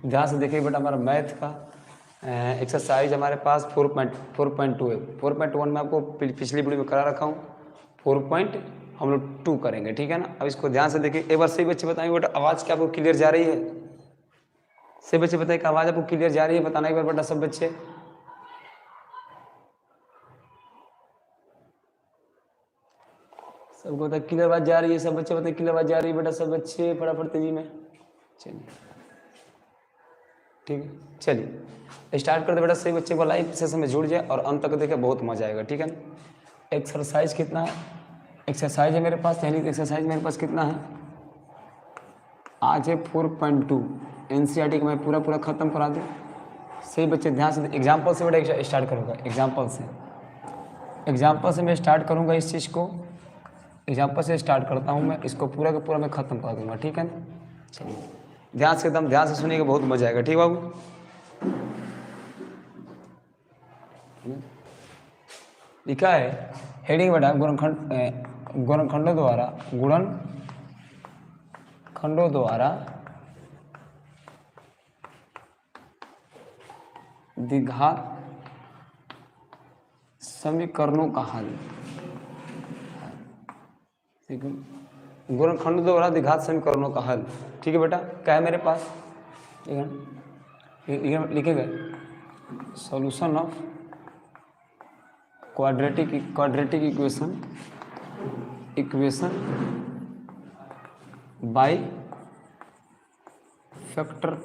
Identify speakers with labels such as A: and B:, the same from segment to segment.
A: ध्यान से देखिए बेटा, हमारा मैथ का एक्सरसाइज हमारे पास 4.2 है। 4.1 में आपको पिछली वीडियो में करा रखा हूँ, 4. हम लोग 2 करेंगे, ठीक है ना। अब इसको ध्यान से देखिए। एक बार सही बच्चे बताएंगे बेटा, आवाज़ क्या आपको क्लियर जा रही है? सही बच्चे बताइए कि आवाज़ आपको क्लियर जा रही है, बताना एक बार बेटा सब बच्चे। सबको बताइए क्लियर आवाज़ जा रही है, सब बच्चे बताइए क्लियर आवाज़ जा रही है बेटा, सब बच्चे फटाफट तेजी में। चलिए ठीक है, चलिए स्टार्ट कर दे बेटा। सही बच्चे को लाइव सेशन में जुड़ जाए और अंत तक देखे, बहुत मजा आएगा, ठीक है ना। एक्सरसाइज कितना है? एक्सरसाइज है मेरे पास, यानी एक्सरसाइज मेरे पास कितना है आज है 4.2। एनसीईआरटी को मैं पूरा ख़त्म करा दूँ। सही बच्चे ध्यान से, एग्जाम्पल से बेटा स्टार्ट करूँगा। एग्जाम्पल से मैं स्टार्ट करूँगा इस चीज़ को। एग्जाम्पल से स्टार्ट करता हूँ मैं, इसको पूरा का पूरा मैं ख़त्म कर दूँगा, ठीक है ना। चलिए ध्यान से, एकदम ध्यान से सुनिएगा, बहुत मजा आएगा, ठीक बाबू। लिखा है हेडिंग बेटा, गुणनखंडों द्वारा द्विघात समीकरणों का हल। गुणनखंडों द्वारा द्विघात समीकरणों का हल, ठीक है बेटा। क्या है मेरे पास? लिखेगा solution of quadratic equation by factor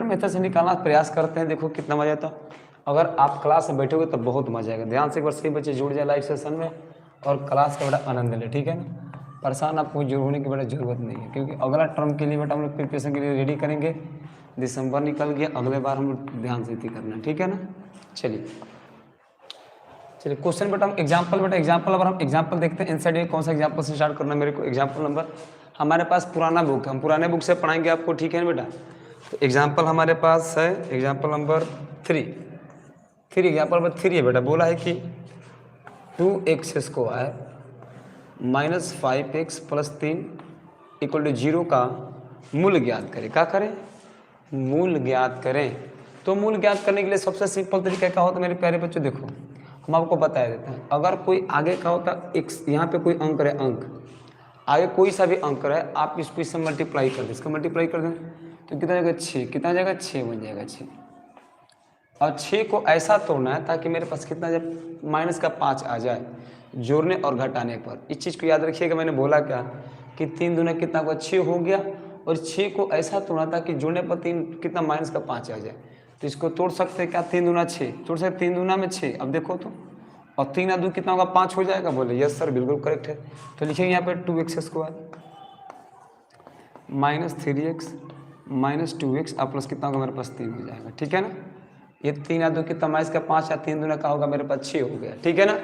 A: method से निकालना प्रयास करते हैं। देखो कितना मजा आता। अगर आप क्लास में बैठोगे तो बहुत मजा आएगा। ध्यान से एक बार सही बच्चे जुड़ जाए लाइव सेशन में और क्लास का बड़ा आनंद ले, ठीक है ना। परेशान आपको होने की बड़ा ज़रूरत नहीं है, क्योंकि अगला टर्म के लिए बेटा हम लोग प्रिपरेशन के लिए रेडी करेंगे। दिसंबर निकल गया, अगले बार हम लोग ध्यान से ही करना, ठीक है ना। चलिए क्वेश्चन बेटा, हम एग्जाम्पल अगर हम एग्जाम्पल देखते हैं एनसीईआरटी कौन सा एग्जाम्पल से स्टार्ट करना है मेरे को। एग्जाम्पल नंबर हमारे पास पुराना बुक है, हम पुराने बुक से पढ़ाएंगे आपको, ठीक है ना बेटा। तो एग्जाम्पल हमारे पास है एग्जाम्पल नंबर 3 है बेटा। बोला है कि 2x² - 5x + 3 = 0 का मूल ज्ञात करें। क्या करें? मूल ज्ञात करें। तो मूल ज्ञात करने के लिए सबसे सिंपल तरीका क्या होता है मेरे प्यारे बच्चों? देखो हम आपको बता देते हैं। अगर कोई आगे का होता x, यहाँ पे कोई अंक है, आगे कोई सा भी अंक है, आप इसको इससे मल्टीप्लाई कर दें, इसको मल्टीप्लाई कर दें तो कितना जाएगा? 6। कितना जाएगा? 6 बन जाएगा 6। और 6 को ऐसा तोड़ना है ताकि मेरे पास कितना जाए? -5 आ जाए जोड़ने और घटाने पर। इस चीज़ को याद रखिएगा। मैंने बोला क्या कि 3 दूना कितना हुआ? 6 हो गया। और 6 को ऐसा तोड़ना था कि जोड़ने पर 3 कितना? -5 आ जाए। तो इसको तोड़ सकते हैं क्या? 3 दूना 6 तोड़ सकते, 3 दूना में 6। अब देखो तो, और 3 और 2 कितना होगा? 5 हो जाएगा। बोले यस सर, बिल्कुल करेक्ट है। तो लिखेंगे यहाँ पे 2x² -3x - 2x और प्लस कितना होगा मेरे पास? 3 हो जाएगा, ठीक है ना। ये 3 और 2 कितना? -5 या 3 दूना का होगा मेरे पास? 6 हो गया, ठीक है ना।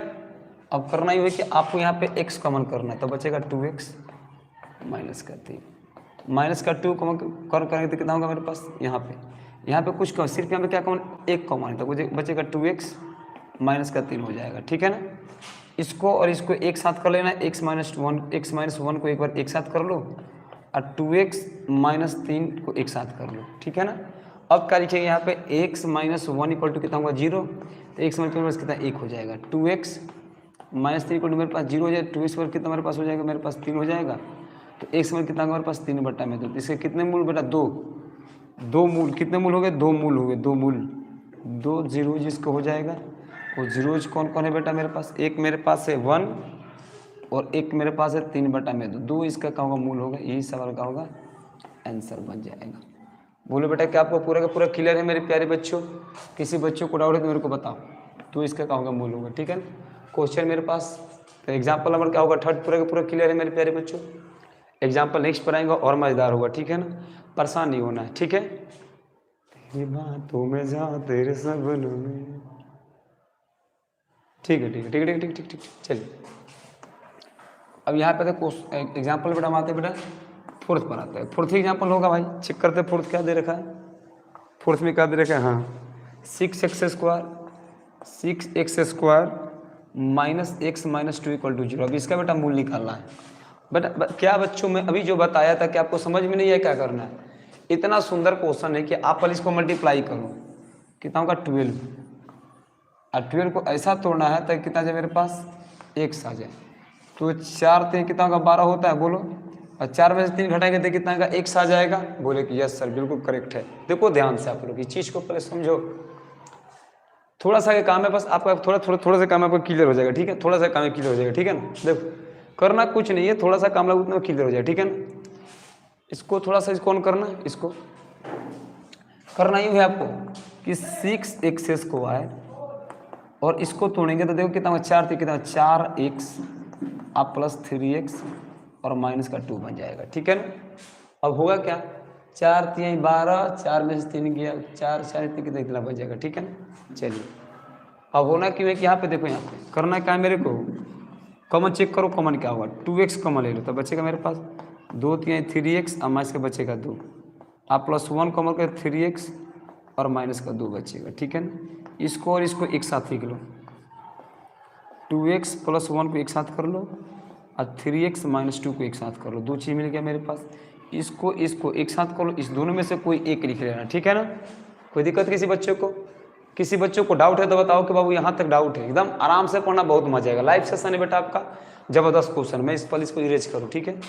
A: अब करना ही हो कि आपको यहाँ पे x कॉमन करना है, तो बचेगा 2x -3 -2 कॉमन कर करेंगे तो कितना होगा मेरे पास? यहाँ पे कुछ कम, सिर्फ यहाँ पे क्या कॉमन? 1 कॉमन है, तो बचेगा 2x -3 हो जाएगा, ठीक है ना। इसको और इसको एक साथ कर लेना, x -1 को एक बार एक साथ कर लो और 2x -3 को एक साथ कर लो, ठीक है ना। अब क्या लिखेंगे यहाँ पे? x -1 = कितना होगा? 0। तो x -1 कितना? 1 हो जाएगा। 2x -3 मेरे पास 0 हो जाएगा। 2x पर कितना मेरे पास हो जाएगा? मेरे पास 3 हो जाएगा। तो x में कितना मेरे पास? 3/2। इसके कितने मूल बेटा? 2 मूल। कितने मूल हो गए? 2 मूल हो गए। 2 मूल, 2 जीरो जिसको हो जाएगा। और जीरोज कौन कौन है बेटा मेरे पास? एक मेरे पास है 1 और एक मेरे पास है 3/2। 2 इसका क्या होगा? मूल होगा। यही सवाल का होगा आंसर बन जाएगा। बोलो बेटा क्या आपको पूरा का पूरा क्लियर है मेरे प्यारे बच्चों? किसी बच्चों को डाउट है तो मेरे को बताओ। तो इसका क्या होगा? मूल होगा, ठीक है ना। क्वेश्चन मेरे पास तो एग्जाम्पल नंबर क्या होगा? 3 पूरा का पूरा क्लियर है मेरे प्यारे बच्चों। एग्जाम्पल नेक्स्ट पर आएंगे और मजेदार होगा, ठीक है ना। परेशान नहीं होना है, ठीक है। तेरी बातों में जा तेरे सपनों में, ठीक है। चलिए अब यहाँ पे देखो एग्जाम्पल बेटा हम आते हैं बेटा 4th पर आते हैं। 4th एग्जाम्पल होगा भाई, चेक करते हैं 4th क्या दे रखा है। 4th में क्या दे रखा है? हाँ 6x² - x - 2 = 0। अब इसका बेटा मूल निकालना है। क्या बच्चों में अभी जो बताया था कि आपको समझ में नहीं है क्या करना है? इतना सुंदर क्वेश्चन है कि आप पहले इसको मल्टीप्लाई करो, कितना होगा 12, और 12 को ऐसा तोड़ना है ताकि कितना जाए मेरे पास एक्स आ जाए। तो 4 3 कितना का 12 होता है, बोलो, और 4 में से 3 घटाएंगे तो कितना का एक्स आ जाएगा। बोले कि यस सर बिल्कुल करेक्ट है। देखो ध्यान से आप लोग इस चीज़ को पहले समझो, थोड़ा सा ये काम है बस आपका, थोड़ा सा काम आपका क्लियर हो जाएगा, ठीक है, थोड़ा सा काम क्लियर हो जाएगा, ठीक है ना। देखो करना कुछ नहीं है, थोड़ा सा काम लगा उतना क्लियर हो जाएगा, ठीक है ना। इसको थोड़ा सा इसको ऑन करना, इसको करना ही है आपको कि 6x² और इसको तोड़ेंगे तो देखो कितना होगा, 4 3 कितना, 4x आप प्लस 3x और माइनस का 2 बन जाएगा, ठीक है ना। अब होगा क्या, 4 3 12, 4 में से 3 गया, 4 4 3 कितना इतना बन जाएगा, ठीक है ना। चलिए अब होना क्यों है कि यहाँ पे देखो, यहाँ पे करना क्या है मेरे को, कॉमन चेक करो, कॉमन क्या होगा, 2x कॉमन ले लो तो बचेगा मेरे पास 2 3 3x और माइनस का बचेगा 2, आप प्लस 1 कॉमन कर 3x और माइनस का 2 बचेगा, ठीक है ना। इसको और इसको एक साथ लिख लो, 2x प्लस 1 को एक साथ कर लो और 3x माइनस 2 को एक साथ कर लो, 2 चीज़ मिल गया मेरे पास। इसको एक साथ कर लो, इस दोनों में से कोई एक लिख लेना, ठीक है ना। कोई दिक्कत किसी बच्चों को डाउट है तो बताओ कि बाबू यहाँ तक डाउट है, एकदम आराम से पढ़ना, बहुत मजा आएगा। लाइव सेशन है बेटा आपका, जबरदस्त क्वेश्चन। मैं इस पल इसको इरेज करूँ, ठीक है,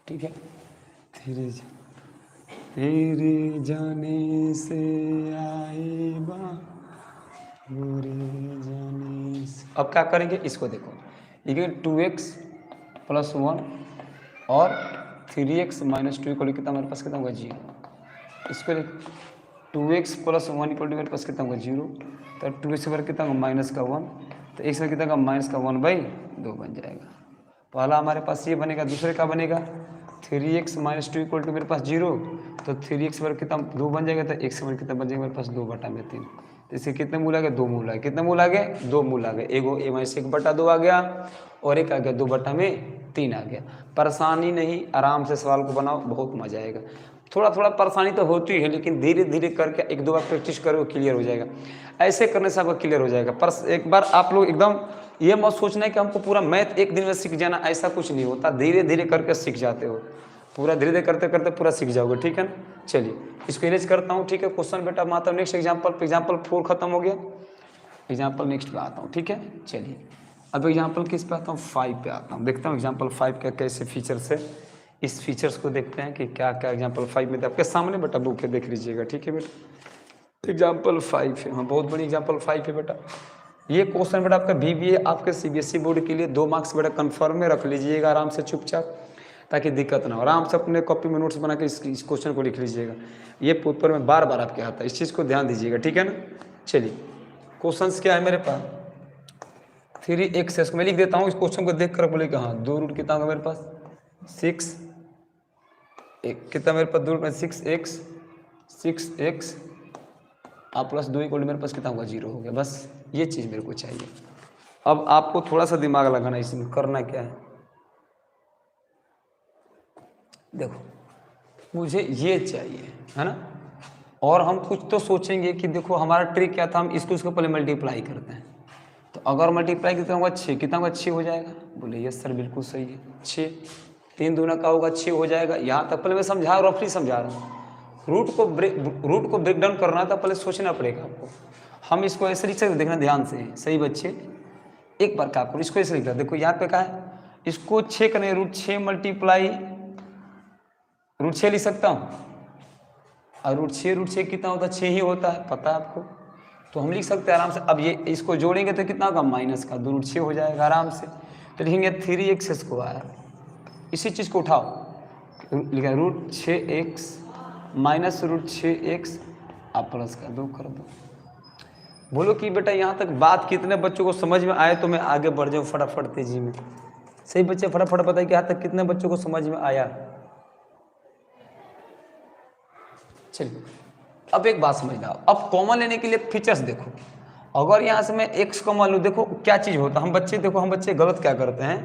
A: ठीक है। तेरे जाने से आए जाने से। अब क्या करेंगे, इसको देखो, ये 2x प्लस 1 और 3x माइनस 2 को कितना मेरे पास कितना होगा 0। इसको 2x प्लस 1 इक्वल टू मेरे पास कितना होगा 0, तो 2x पर कितना होगा माइनस का 1, तो x में कितना होगा माइनस का 1/2 बन जाएगा। पहला हमारे पास ये बनेगा, दूसरे का बनेगा 3x माइनस 2 इक्वल टू मेरे पास 0, तो 3x पर कितना 2 बन जाएगा, तो x पर कितना बन जाएगा मेरे पास 2/3। तो इसके कितने मूल आ गए, 2 मूल आ गए। कितने मूल आ गए, 2 मूल आ गए। एगो a माइनस 1/2 आ गया और एक आ गया 2/3 आ गया। परेशानी नहीं, आराम से सवाल को बनाओ, बहुत मजा आएगा। थोड़ा थोड़ा परेशानी तो होती है, लेकिन धीरे धीरे करके 1 2 बार प्रैक्टिस करो, क्लियर हो जाएगा। ऐसे करने से आपका क्लियर हो जाएगा। पर एक बार आप लोग एकदम ये मत सोचना है कि हमको पूरा मैथ एक दिन में सीख जाना, ऐसा कुछ नहीं होता। धीरे धीरे करके सीख जाते हो, पूरा धीरे धीरे करते करते पूरा सीख जाओगे, ठीक है ना। चलिए इसको इरेज करता हूँ, ठीक है। क्वेश्चन बेटा माता नेक्स्ट एग्जाम्पल 4 खत्म हो गया। एग्जाम्पल नेक्स्ट पे आता हूँ, ठीक है। चलिए अब एग्जाम्पल किस पे आता हूँ, 5 पे आता हूँ। देखता हूँ एग्जाम्पल 5 का कैसे फीचर्स है, इस फीचर्स को देखते हैं कि क्या क्या एग्जाम्पल 5 में आपके सामने बेटा बुक है, देख लीजिएगा, ठीक है बेटा। एग्जाम्पल 5 है, हाँ बहुत बड़ी एग्जाम्पल 5 है बेटा। ये क्वेश्चन बेटा आपका BBA आपके CBSE बोर्ड के लिए 2 मार्क्स बेटा कन्फर्म में रख लीजिएगा आराम से चुपचाप, ताकि दिक्कत ना हो। आराम से अपने कॉपी में नोट्स बना के इस क्वेश्चन को लिख लीजिएगा। ये पेपर में बार बार आपके आता है, इस चीज़ को ध्यान दीजिएगा, ठीक है ना। चलिए क्वेश्चन क्या है मेरे पास, 3x मैं लिख देता हूँ। इस क्वेश्चन को देख कर बोले कि हाँ 2 रूट कितना होगा मेरे पास 6, कितना मेरे पास 2 रूट में 6x आप प्लस 2 इक्वल मेरे पास कितना होगा 0 हो गया। बस ये चीज़ मेरे को चाहिए। अब आपको थोड़ा सा दिमाग लगाना, इसमें करना क्या है, देखो मुझे ये चाहिए, है ना। और हम कुछ तो सोचेंगे कि देखो हमारा ट्रिक क्या था, हम इसको पहले मल्टीप्लाई करते हैं। तो अगर मल्टीप्लाई कितना होगा 6, कितना होगा 6 हो जाएगा। बोले यस सर बिल्कुल सही है, 6 3 दूना का होगा 6 हो जाएगा। यहाँ तक पहले मैं समझा, रफली समझा रहा हूँ। रूट को ब्रेक डाउन करना था, पहले सोचना पड़ेगा आपको। हम इसको ऐसे लिख सकते, देखना ध्यान से सही बच्चे, एक बार क्या करो, इसको ऐसे लिख रहा, देखो यहाँ पे क्या है, इसको 6 करने √6 मल्टीप्लाई √6 लिख सकता हूँ। और √6 कितना होता है, 6 ही होता है, पता है आपको। तो हम लिख सकते हैं आराम से। अब ये इसको जोड़ेंगे तो कितना होगा माइनस का 2 √6 हो जाएगा आराम से। तो लिखेंगे 3x²। इसी चीज़ को उठाओ, लिखा √6x माइनस √6x आप प्लस का 2 कर दो। बोलो कि बेटा यहाँ तक बात कितने बच्चों को समझ में आए, तो मैं आगे बढ़ जाऊँ फटाफट तेजी में। सही बच्चे फटाफट बताइए कि यहाँ तक कितने बच्चों को समझ में आया। चलिए अब एक बात समझ लो, अब कॉमन लेने के लिए फीचर्स देखो। अगर यहाँ से मैं x कॉमन लूँ, देखो क्या चीज़ होता है, हम बच्चे गलत क्या करते हैं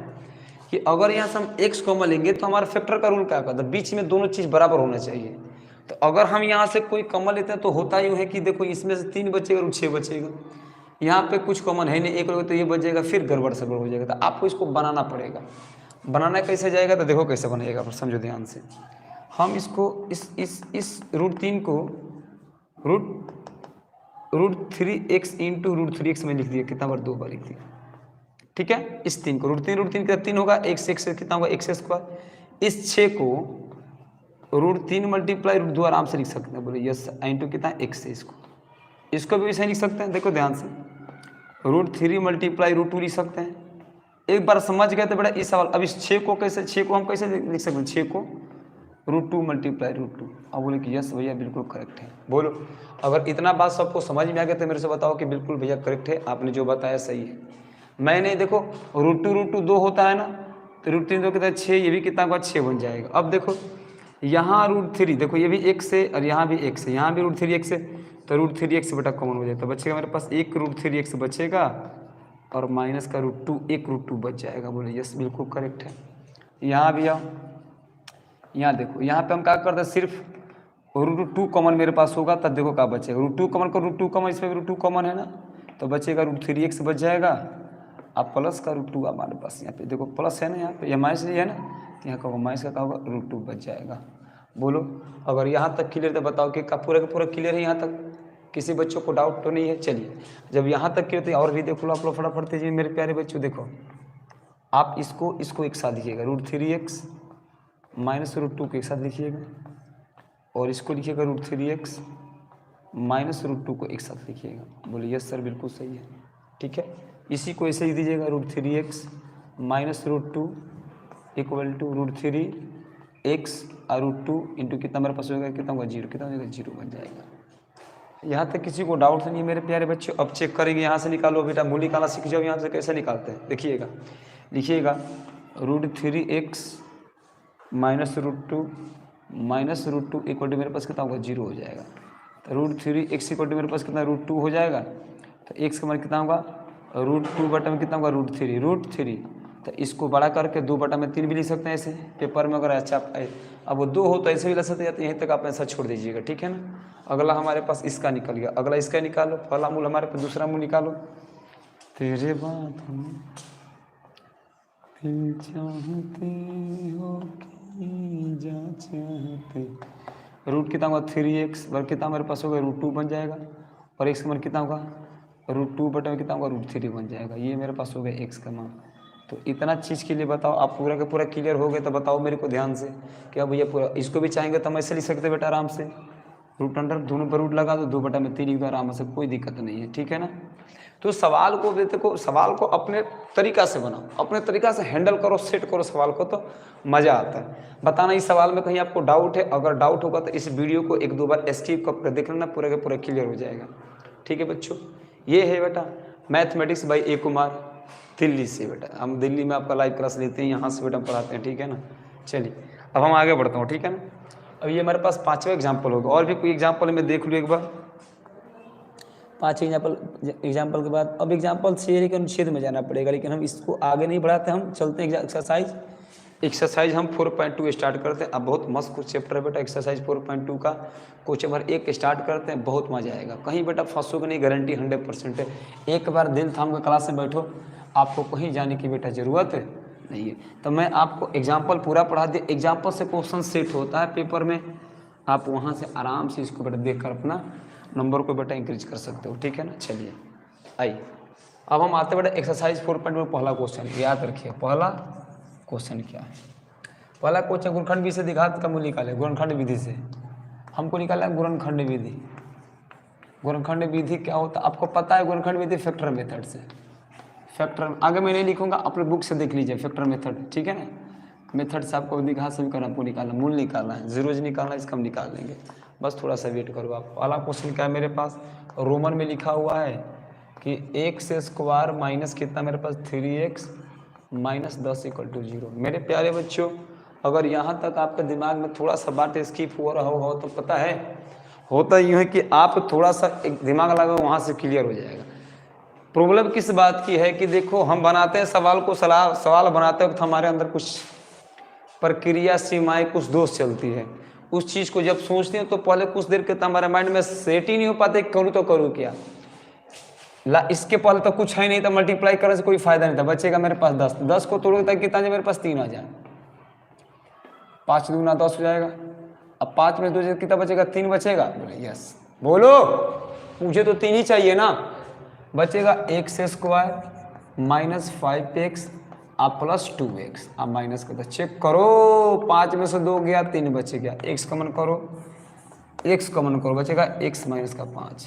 A: कि अगर यहाँ से हम x कॉमन लेंगे तो हमारा फैक्टर का रूल क्या करता है, बीच में दोनों चीज़ बराबर होना चाहिए। तो अगर हम यहाँ से कोई कॉमन लेते हैं तो होता यूँ है कि देखो इसमें से 3 बचेगा और 6 बचेगा, यहाँ पे कुछ कॉमन है नहीं, एक लोगे तो ये बचेगा, फिर गड़बड़ सगड़ हो जाएगा। तो आपको इसको बनाना पड़ेगा। बनाना कैसे जाएगा तो देखो कैसे बनेगा, पर समझो ध्यान से। हम इसको इस √3 को √3x इंटू √3x में लिख दिया, कितना बार 2 बार लिख दिया, ठीक है। इस 3 को √3 का 3 होगा, x से कितना होगा x²। इस 6 को √3 मल्टीप्लाई √2 आराम से लिख सकते हैं, बोले यस इंटू कितना x है। इसको भी ऐसे लिख सकते हैं, देखो ध्यान से, √3 मल्टीप्लाई √2 लिख सकते हैं। एक बार समझ गए तो बेटा इस सवाल। अब इस 6 को हम कैसे लिख सकते हैं, 6 को √2 मल्टीप्लाई √2। अब बोले कि यस भैया बिल्कुल करेक्ट है। बोलो अगर इतना बात सबको समझ में आ गया तो मेरे से बताओ कि बिल्कुल भैया करेक्ट है, आपने जो बताया सही है। मैंने देखो √2 2 होता है ना, तो √3 2 कितना 6, ये भी कितना होगा 6 बन जाएगा। अब देखो यहाँ √3, देखो ये भी x है और यहाँ भी x है, यहाँ भी √3x है, तो √3x बेटा कॉमन हो जाए तो बचेगा मेरे पास एक √3x बचेगा और माइनस का √2 एक √2 बच जाएगा। बोले यस बिल्कुल करेक्ट है। यहाँ भी आओ, यहाँ देखो, यहाँ पे हम क्या करते हैं, सिर्फ √2 कॉमन मेरे पास होगा तब देखो क्या बचेगा, √2 कॉमन का √2 कॉमन, इसमें भी √2 कॉमन है ना, तो बचेगा √3x बच जाएगा। अब प्लस का √2 हमारे पास यहाँ पे देखो प्लस है ना, यहाँ पे यह माइनस नहीं है ना, तो यहाँ का होगा माइनस का होगा √2 बच जाएगा। बोलो अगर यहाँ तक क्लियर तो बताओ कि का पूरा क्लियर है, यहाँ तक किसी बच्चों को डाउट तो नहीं है। चलिए जब यहाँ तक क्लियर तो और भी देखो आप लोग फटाफट दीजिए मेरे प्यारे बच्चों। देखो आप इसको एक साथ लिखिएगा, √3x माइनस √2 को एक साथ लिखिएगा, और इसको लिखिएगा √3x माइनस √2 को एक साथ लिखिएगा। बोलिए यस सर बिल्कुल सही है, ठीक है। इसी को ऐसे ही दीजिएगा, √3x minus √2 equal to √3x और √2 इंटू कितना मेरे पास होगा, कितना होगा 0, कितना होगा 0 बन जाएगा। यहाँ तक किसी को डाउट नहीं है मेरे प्यारे बच्चों। अब चेक करेंगे, यहाँ से निकालो बेटा, मूल निकालना सीख जाओ। यहाँ से कैसे निकालते हैं देखिएगा, लिखिएगा √3x minus √2 minus √2 equal to मेरे पास कितना होगा 0 हो जाएगा। तो √3x इक्वल टू मेरे पास कितना √2 हो जाएगा, तो x का मान कितना होगा √2 बटा में कितना होगा √3। तो इसको बड़ा करके 2 बटा में 3 भी लिख सकते हैं ऐसे पेपर में, अगर अच्छा अब वो 2 हो तो ऐसे भी लिख सकते हैं, यहीं तक आप ऐसा छोड़ दीजिएगा, ठीक है ना। अगला हमारे पास इसका निकल गया, अगला इसका निकालो, पहला मूल हमारे पास, दूसरा मूल निकालो। तेरे बात चाहते हो कि जा चाहते, रूट कितना होगा 3x वर कितना मेरे पास होगा √2 बन जाएगा, और x का मान कितना होगा √2 बटे में कितना होगा √3 बन जाएगा। ये मेरे पास हो गया x का मान। तो इतना चीज़ के लिए बताओ आप पूरा का पूरा क्लियर हो गए तो बताओ मेरे को ध्यान से कि अब भैया पूरा इसको भी चाहेंगे तो हम ऐसे लिख सकते बेटा आराम से, रूट अंडर दोनों पर रूट लगा दो, 2 बटा में 3 लिख दो आराम से, कोई दिक्कत नहीं है, ठीक है ना। तो सवाल को देखो, सवाल को अपने तरीका से बनाओ, अपने तरीका से हैंडल करो, सेट करो सवाल को, तो मज़ा आता है। बताना इस सवाल में कहीं आपको डाउट है, अगर डाउट होगा तो इस वीडियो को 1-2 बार स्किप कर देख लेना, पूरा का पूरा क्लियर हो जाएगा, ठीक है बच्चों। ये है बेटा मैथमेटिक्स बाई ए कुमार, दिल्ली से। बेटा हम दिल्ली में आपका लाइव क्लास लेते हैं, यहाँ से बेटा पढ़ाते हैं, ठीक है ना। चलिए अब हम आगे बढ़ता हूँ, ठीक है ना। अब ये हमारे पास 5वां एग्जाम्पल होगा, और भी कोई एग्जाम्पल में देख लो एक बार। 5 एग्जाम्पल के बाद अब एग्जाम्पल थियरी के अनुच्छेद में जाना पड़ेगा, लेकिन हम इसको आगे नहीं बढ़ाते, हम चलते हैं एक्सरसाइज हम 4.2 स्टार्ट करते हैं। अब बहुत मस्त कुछ चैप्टर है बेटा, एक्सरसाइज 4.2 का क्वेश्चन नंबर 1 स्टार्ट करते हैं, बहुत मजा आएगा, कहीं बेटा फंसोगे नहीं, गारंटी 100% है। एक बार दिल थाम कर क्लास में बैठो, आपको कहीं जाने की बेटा ज़रूरत नहीं है। तो मैं आपको एग्जाम्पल पूरा पढ़ा दिया, एग्जाम्पल से क्वेश्चन सेट होता है पेपर में, आप वहाँ से आराम से इसको बेटा देख कर अपना नंबर को बेटा इंक्रीज कर सकते हो, ठीक है ना। चलिए आइए अब हम आते बेटा एक्सरसाइज 4.2 पहला क्वेश्चन, याद रखिए पहला क्वेश्चन क्या है। पहला क्वेश्चन गुणनखंड विधि से द्विघात का मूल्य निकाले। गुणनखंड विधि से हमको निकाला है गुणनखंड विधि। गुणनखंड विधि क्या होता है आपको पता है, गुणनखंड विधि फैक्टर मेथड से, फैक्टर आगे मैं नहीं लिखूंगा, अपने बुक से देख लीजिए फैक्टर मेथड, ठीक है ना। मेथड से आपको द्विघात समीकरण आपको निकालना, मूल निकालना है, जीरोज निकालना, इसका हम निकाल लेंगे, बस थोड़ा सा वेट करो आप। पहला क्वेश्चन क्या है मेरे पास, रोमन में लिखा हुआ है कि x² माइनस कितना मेरे पास 3x माइनस 10 इक्वल टू 0। मेरे प्यारे बच्चों अगर यहाँ तक आपके दिमाग में थोड़ा सा बात स्किप हो रहा हो तो पता है होता यूँ है कि आप थोड़ा सा एक दिमाग लगाओ, वहाँ से क्लियर हो जाएगा। प्रॉब्लम किस बात की है कि देखो हम बनाते हैं सवाल को, सवाल बनाते वक्त हमारे अंदर कुछ प्रक्रिया सीमाएं कुछ दोष चलती है, उस चीज़ को जब सोचते हैं तो पहले कुछ देर के हमारे माइंड में सेट ही नहीं हो पाते, करूँ तो करूँ क्या। इसके पहले तो कुछ है नहीं था, मल्टीप्लाई करने से कोई फायदा नहीं था। बचेगा मेरे पास 10, 10 को तोड़ोगे तक कितना मेरे पास 3 आ जाए, 5 दूना 10 हो जाएगा। अब 5 में 2 कितना बचेगा, 3 बचेगा। बोले यस, बोलो मुझे तो 3 ही चाहिए ना। बचेगा एक्स स्क्वायर माइनस 5x आप प्लस 2x, आप माइनस करते चेक करो, 5 में से 2 गया, 3 बचे गया। x कॉमन करो, x कॉमन करो, बचेगा x माइनस का 5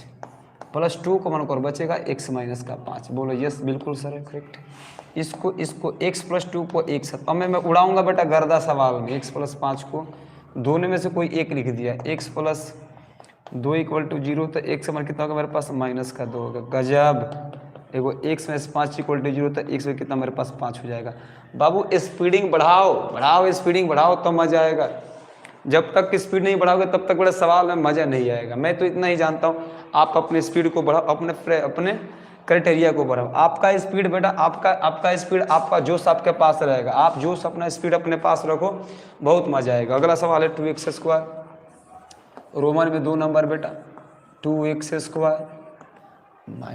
A: प्लस 2 कॉमन करो, बचेगा x माइनस का 5। बोलो यस, बिल्कुल सर करेक्ट। इसको x प्लस 2 को एक साथ, अब मैं उड़ाऊंगा बेटा गर्दा सवाल में। x प्लस 5 को दोनों में से कोई एक लिख दिया, x प्लस 2 इक्वल टू 0, तो x में कितना होगा मेरे पास, माइनस का 2 होगा। गजब, एगो x में से 5 इक्वल टू 0, तो x में कितना मेरे पास 5 हो जाएगा। बाबू स्पीडिंग बढ़ाओ, बढ़ाओ स्पीडिंग बढ़ाओ, तो मजा आएगा। जब तक स्पीड नहीं बढ़ाओगे तब तक बड़े सवाल में मजा नहीं आएगा। मैं तो इतना ही जानता हूँ, आप अपने स्पीड को बढ़ाओ, अपने क्राइटेरिया को बढ़ाओ। आपका स्पीड बेटा, आपका स्पीड, आपका जोश आपके पास रहेगा। आप जोश अपना स्पीड अपने पास रखो, बहुत मजा आएगा। अगला सवाल है 2x स्क्वायर, रोमन में 2 नंबर बेटा, 2x स्क्वायर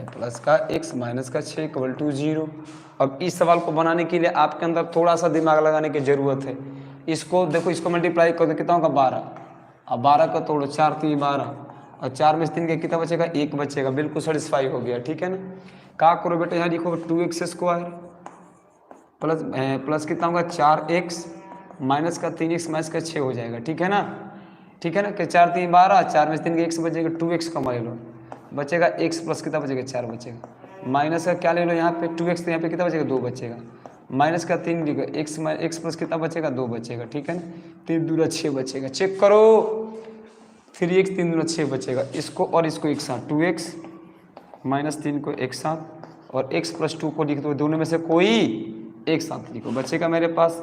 A: प्लस का x माइनस का 6 इक्वल टू 0। अब इस सवाल को बनाने के लिए आपके अंदर थोड़ा सा दिमाग लगाने की जरूरत है। इसको देखो, इसको मल्टीप्लाई कर दो, कितना होगा 12। अब 12 का तोड़ो, 4 3 12, और 4 में से 3 का कितना बचेगा, 1 बचेगा। बिल्कुल सेटिस्फाई हो गया, ठीक है ना। क्या करो बेटा, यहाँ लिखो 2x स्क्वायर प्लस कितना होगा 4x माइनस का 3x माइनस का 6 हो जाएगा, ठीक है ना। ठीक है ना, कि 4 3 12, 4 में से 3 का x बचेगा, 2x का मान लो, बचेगा x प्लस कितना बचेगा 4 बचेगा। माइनस का क्या ले लो यहाँ पे 2x, तो यहाँ पे कितना बचेगा 2 बचेगा। माइनस का 3 लिखो, x प्लस कितना बचेगा 2 बचेगा, ठीक है ना। 3 दूना 6 बचेगा, चेक करो 3x 3 दूना 6 बचेगा। इसको और इसको एक साथ 2x माइनस 3 को एक साथ और x प्लस 2 को लिख दो, दोनों में से कोई एक साथ लिखो। बचेगा मेरे पास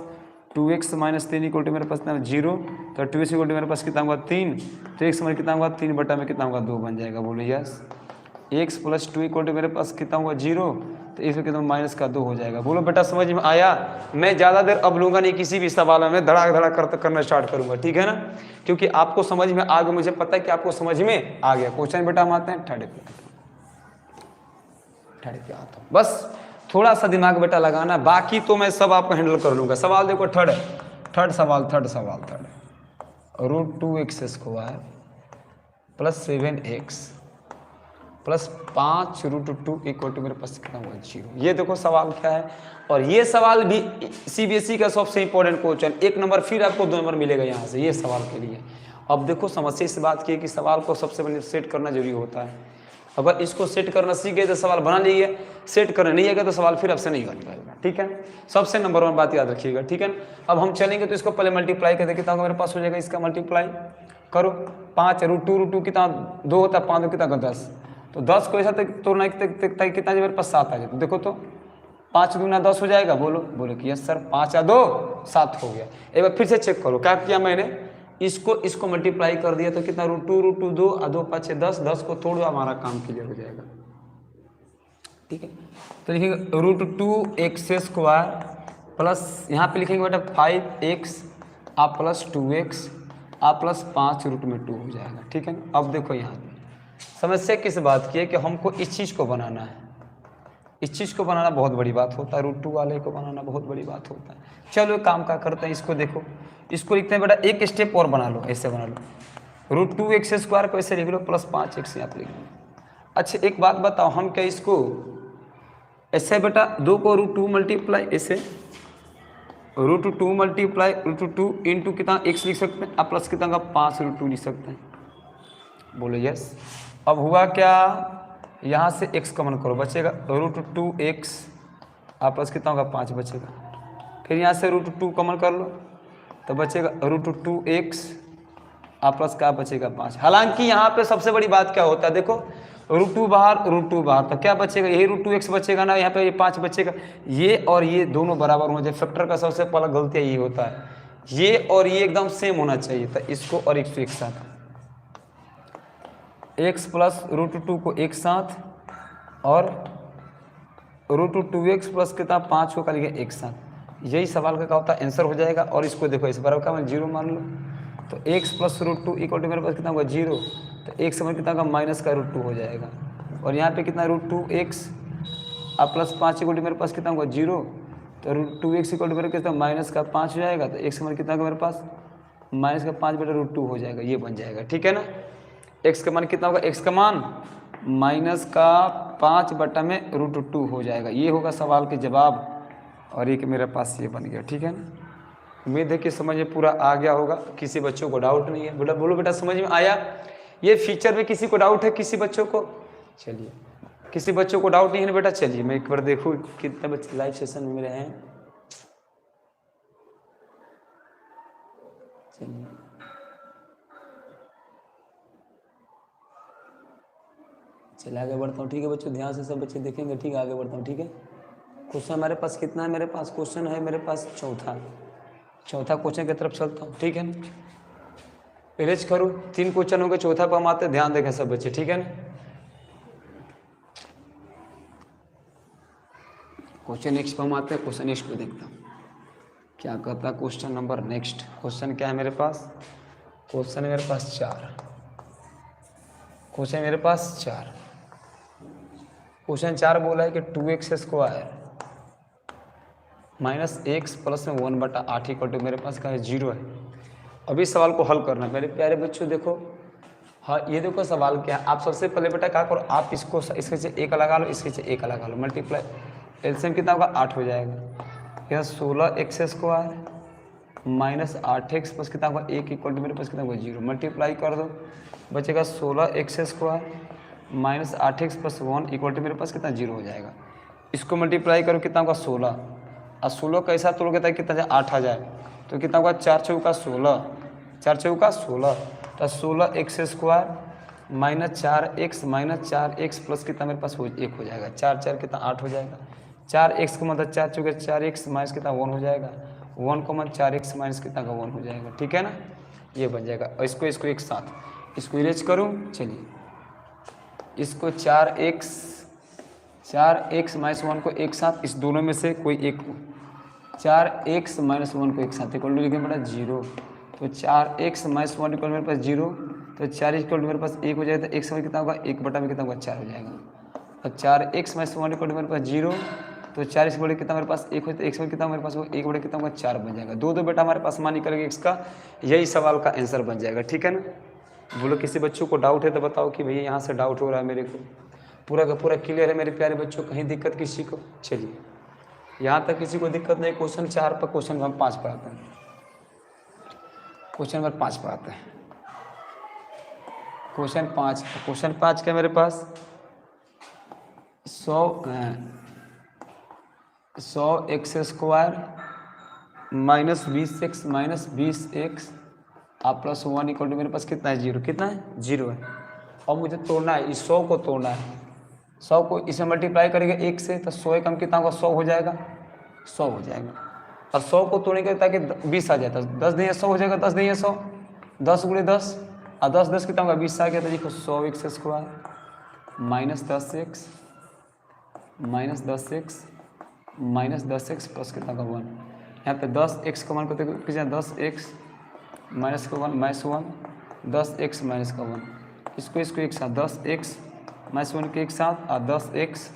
A: 2x माइनस 3 इक्वल टू मेरे पास 0, तो 2x इक्वल टू मेरे पास कितना होगा 3, तो x में कितना होगा 3 बटा में कितना होगा 2 बन जाएगा। बोलो yes. x plus 2 equal to मेरे पास कितना होगा 0, तो इसमें कितना माइनस का 2 हो जाएगा। बोलो बेटा समझ में आया। मैं ज़्यादा देर अब लूँगा नहीं किसी भी सवाल में, मैं धड़ाक धड़ाक करना स्टार्ट करूँगा, ठीक है ना, क्योंकि आपको समझ में आ गया, मुझे पता है कि आपको समझ में आ गया। क्वेश्चन बेटा हम आते हैं थर्ड पे आता हूँ। बस थोड़ा सा दिमाग बेटा लगाना, बाकी तो मैं सब आपको हैंडल कर लूँगा। सवाल देखो थर्ड सवाल √2x square plus 7x plus 5 √2 equal to मेरे पास कितना हुआ 0। ये देखो सवाल क्या है, और ये सवाल भी सीबीएसई का सबसे इंपॉर्टेंट क्वेश्चन, 1 नंबर फिर आपको 2 नंबर मिलेगा यहाँ से ये सवाल के लिए। अब देखो समस्या इस बात की है कि सवाल को सबसे पहले सेट करना जरूरी होता है। अगर इसको सेट करना सीख गए तो सवाल बना लीजिए, सेट करना नहीं आएगा तो सवाल फिर आपसे नहीं बन पाएगा, ठीक है। सबसे नंबर 1 बात याद रखिएगा, ठीक है। अब हम चलेंगे तो इसको पहले मल्टीप्लाई करते, कितना मेरे पास हो जाएगा, इसका मल्टीप्लाई करो। 5 √2 कितना 2 होता है, 5 2 कितना 10, तो 10 को ऐसा तोड़ना कितना मेरे पास 7 आ जाए। तो देखो तो 5 दूना 10 हो जाएगा। बोलो कि यस सर, 5 या 2 7 हो गया। एक बार फिर से चेक करो, क्या किया मैंने, इसको मल्टीप्लाई कर दिया तो कितना √2 2 और 2 5 10, 10 को तोड़ दो, हमारा काम क्लियर हो जाएगा, ठीक है। तो लिखेंगे √2x स्क्वायर प्लस यहाँ पे लिखेंगे बेटा 5x आप प्लस 2x आप प्लस 5 √2 हो जाएगा, ठीक है। अब देखो यहाँ पे समस्या किस बात की है कि हमको इस चीज़ को बनाना है। इस चीज़ को बनाना बहुत बड़ी बात होता है, √2 वाले को बनाना बहुत बड़ी बात होता है। चलो एक काम क्या करते हैं, इसको देखो, इसको लिखते हैं बेटा, एक स्टेप और बना लो, ऐसे बना लो √2x स्क्वायर को ऐसे लिख लो प्लस 5x यहाँ पे लिख लो। अच्छा एक बात बताओ, हम क्या इसको ऐसे बेटा 2 को √2 मल्टीप्लाई ऐसे √2 मल्टीप्लाई √2 इंटू कितना x लिख सकते हैं, अब प्लस कितना का 5 √2 लिख सकते हैं। बोलो यस। अब हुआ क्या, यहाँ से x कॉमन करो, बचेगा √2x आप प्लस कितना होगा 5 बचेगा। फिर यहाँ से √2 कॉमन कर लो तो बचेगा √2x आप प्लस क्या बचेगा 5। हालांकि यहाँ पे सबसे बड़ी बात क्या होता है, देखो √2 बाहर तो क्या बचेगा, यही √2x बचेगा ना, यहाँ पे ये 5 बचेगा। ये और ये दोनों बराबर होना चाहिए। फैक्टर का सबसे पहला गलती यही होता है, ये और ये एकदम सेम होना चाहिए। तो इसको और x एक साथ, x प्लस √2 को एक साथ और √2x प्लस कितना 5 को करेंगे एक साथ। यही सवाल का क्या होता है, आंसर हो जाएगा। और इसको देखो इस बराबर का मैं 0 मान लो, तो x प्लस √2 इक्वल टू मेरे पास कितना होगा 0, तो x समझ कितना होगा माइनस का √2 हो जाएगा। और यहाँ पे कितना √2x अब +5 इक्वल टू मेरे पास कितना होगा 0, तो √2x इक्वल टू मेरे कितना -5 हो जाएगा, तो x का मान कितना होगा मेरे पास -5/√2 हो जाएगा, ये बन जाएगा। ठीक है ना। x का मान कितना होगा, x का मान -5/√2 हो जाएगा। ये होगा सवाल के जवाब और एक मेरे पास ये बन गया। ठीक है ना। उम्मीद है कि समझ में पूरा आ गया होगा, किसी बच्चों को डाउट नहीं है। बेटा बोलो बेटा समझ में आया। ये फीचर में किसी को डाउट है, किसी बच्चों को? चलिए किसी बच्चों को डाउट नहीं है ना बेटा। चलिए मैं एक बार देखूँ कितने बच्चे लाइव सेशन में मेरे हैं। चलिए चलिए आगे बढ़ता हूँ। ठीक है बच्चों, ध्यान से सब बच्चे देखेंगे। ठीक है आगे बढ़ता हूँ। ठीक है, क्वेश्चन हमारे पास कितना है, मेरे पास क्वेश्चन है मेरे पास चौथा क्वेश्चन की तरफ चलता हूँ। ठीक है ना, पहले करूँ 3 क्वेश्चन हो गए, चौथा पर हम आते हैं। ध्यान देखें सब बच्चे। ठीक है ना, क्वेश्चन नेक्स्ट पर हम आते हैं। क्वेश्चन नेक्स्ट पे देखता हूँ क्या कहता है क्वेश्चन नंबर नेक्स्ट। क्वेश्चन क्या है मेरे पास, क्वेश्चन है मेरे पास 4। क्वेश्चन मेरे पास 4, क्वेश्चन 4 बोला है कि 2x² -x + 1/8 इक्वल टू मेरे पास क्या है 0 है। अभी सवाल को हल करना है मेरे प्यारे बच्चों। देखो हाँ, ये देखो सवाल क्या है। आप सबसे पहले बेटा क्या करो, आप इसको इसके से 1 लगा लो, इसके से 1 लगा लो, मल्टीप्लाई, एलसीएम कितना होगा 8 हो जाएगा। यह 16x² -8x प्लस कितना होगा 1 इक्वल टू मेरे पास कितना होगा 0, मल्टीप्लाई कर दो, बचेगा 16x² -8x + 1 इक्वल टू मेरे पास कितना 0 हो जाएगा। इसको मल्टीप्लाई करो कितना होगा 16, और 16 कैसा तोड़ोगे ताकि कितना जाए 8 आ जाए, तो कितना होगा 4 चौका 16, 4 चौका 16, तो 16x² -4x प्लस कितना मेरे पास 1 हो जाएगा। 4 4 कितना 8 हो जाएगा। 4x को मतलब 4 चौके 4x माइनस कितना 1 हो जाएगा। 1 को मतलब 4x माइनस कितना का 1 हो जाएगा। ठीक है ना, ये बन जाएगा। और इसको एक साथ इसको इरेज करूँ। चलिए इसको 4x माइनस 1 को एक साथ, इस दोनों में से कोई एक को 4x माइनस 1 को एक साथ इक्वल टू लिखेंगे बेटा 0, तो 4x माइनस 1 इक्वल मेरे पास 0, तो 4 इक्वल मेरे पास 1 हो जाएगा। तो x में कितना होगा 1 में कितना होगा 4 हो जाएगा। और 4x माइनस 1 इक्वल मेरे पास 0, तो 4 इस बड़े कितना मेरे पास 1 हो, तो x में कितना मेरे पास होगा 1 बड़े कितना होगा 4 बन जाएगा। दो बेटा हमारे पास मान निकलेगा x का, यही सवाल का आंसर बन जाएगा। ठीक है ना। बोलो किसी बच्चों को डाउट है तो बताओ कि भैया यहाँ से डाउट हो रहा है मेरे को, पूरा का पूरा क्लियर है मेरे प्यारे बच्चों, कहीं दिक्कत किसी को? चलिए यहाँ तक किसी को दिक्कत नहीं। क्वेश्चन 4 पर क्वेश्चन नंबर 5 पर आते हैं। क्वेश्चन नंबर 5 पर आते हैं। क्वेश्चन 5 क्या मेरे पास 100x² -20x -20x आप +1 इक्वल टू मेरे पास कितना है 0, कितना है 0 है। और मुझे तोड़ना है, इस 100 को तोड़ना है। 100 को इसे मल्टीप्लाई करेंगे 1 से, तो 100 कम कितना होगा 100 हो जाएगा, 100 हो जाएगा। और 100 को तोड़ेंगे ताकि 20 आ जाता है, 10 नहीं है 100 हो जाएगा, 10 नहीं है 100, 10 × 10 और 10 10 कितना होगा 20 आ गया। तो देखो 100x² -10x प्लस कितना का 1, यहाँ पे 10x का मान को देखो, 10x माइनस का 1 -1, 10x माइनस का 1, इसको एक साथ 10x माइनस 1 को एक साथ और 10x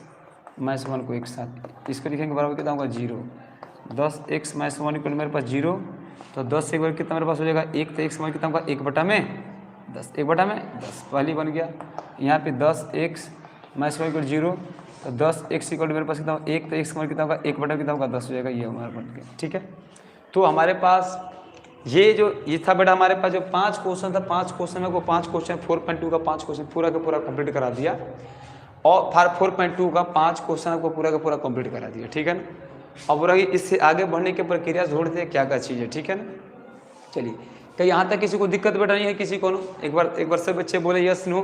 A: माइनस 1 को एक साथ, इसको लिखेंगे बराबर कितना होगा 0। 10x माइनस 1 इक्वल मेरे पास 0, तो 10 से एक बार कितना मेरे पास हो जाएगा 1, तो x मान कितना होगा 1/10, 1/10 पहली बन गया। यहाँ पे 10x माइनस 1 इक्वल 0, तो 10x इक्वल मेरे पास कितना होगा 1, तो x मान कितना होगा 1/10 कितना होगा 10 हो जाएगा। ये हमारा बन गया। ठीक है, तो हमारे पास ये था बेटा हमारे पास जो 5 क्वेश्चन था, 5 क्वेश्चन को 5 क्वेश्चन 4.2 का 5 क्वेश्चन पूरा का पूरा कंप्लीट करा दिया, और 4.2 का 5 क्वेश्चन को पूरा का पूरा कंप्लीट करा दिया। ठीक है ना। अब रही इससे आगे बढ़ने की प्रक्रिया जोड़ते हैं क्या क्या चीज़ है। ठीक है ना। चलिए, क्या यहाँ तक किसी को दिक्कत बेटा नहीं है किसी को? एक बार सब बच्चे बोले यस नो।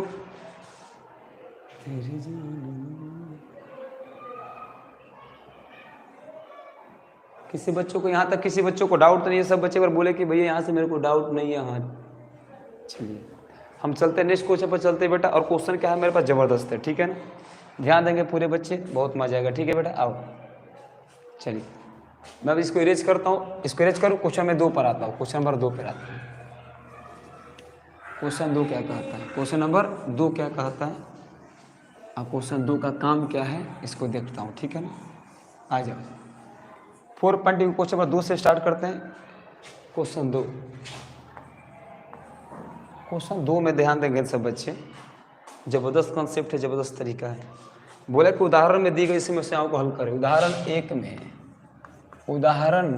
A: किसी बच्चों को यहाँ तक किसी बच्चों को डाउट तो नहीं है? सब बच्चे अगर बोले कि भैया यहाँ से मेरे को डाउट नहीं है। हाँ चलिए हम चलते हैं नेक्स्ट क्वेश्चन पर चलते हैं बेटा। और क्वेश्चन क्या है मेरे पास ज़बरदस्त है। ठीक है ना, ध्यान देंगे पूरे बच्चे, बहुत मजा आएगा। ठीक है बेटा, आओ चलिए मैं अब इसको इरेज करता हूँ। इसको इरेज करूँ, क्वेश्चन में 2 पर आता हूँ। क्वेश्चन नंबर 2 पर आता हूँ। क्वेश्चन 2 क्या कहता है? क्वेश्चन नंबर 2 क्या कहता है? अब क्वेश्चन 2 का काम क्या है इसको देखता हूँ, ठीक है ना। आ जाओ 4.2 क्वेश्चन नंबर 2 से स्टार्ट करते हैं। क्वेश्चन 2, क्वेश्चन 2 में ध्यान देंगे सब बच्चे, जबरदस्त कॉन्सेप्ट है, जबरदस्त तरीका है। बोले कि उदाहरण में दी गई समस्याओं को हल करें। उदाहरण 1 में, उदाहरण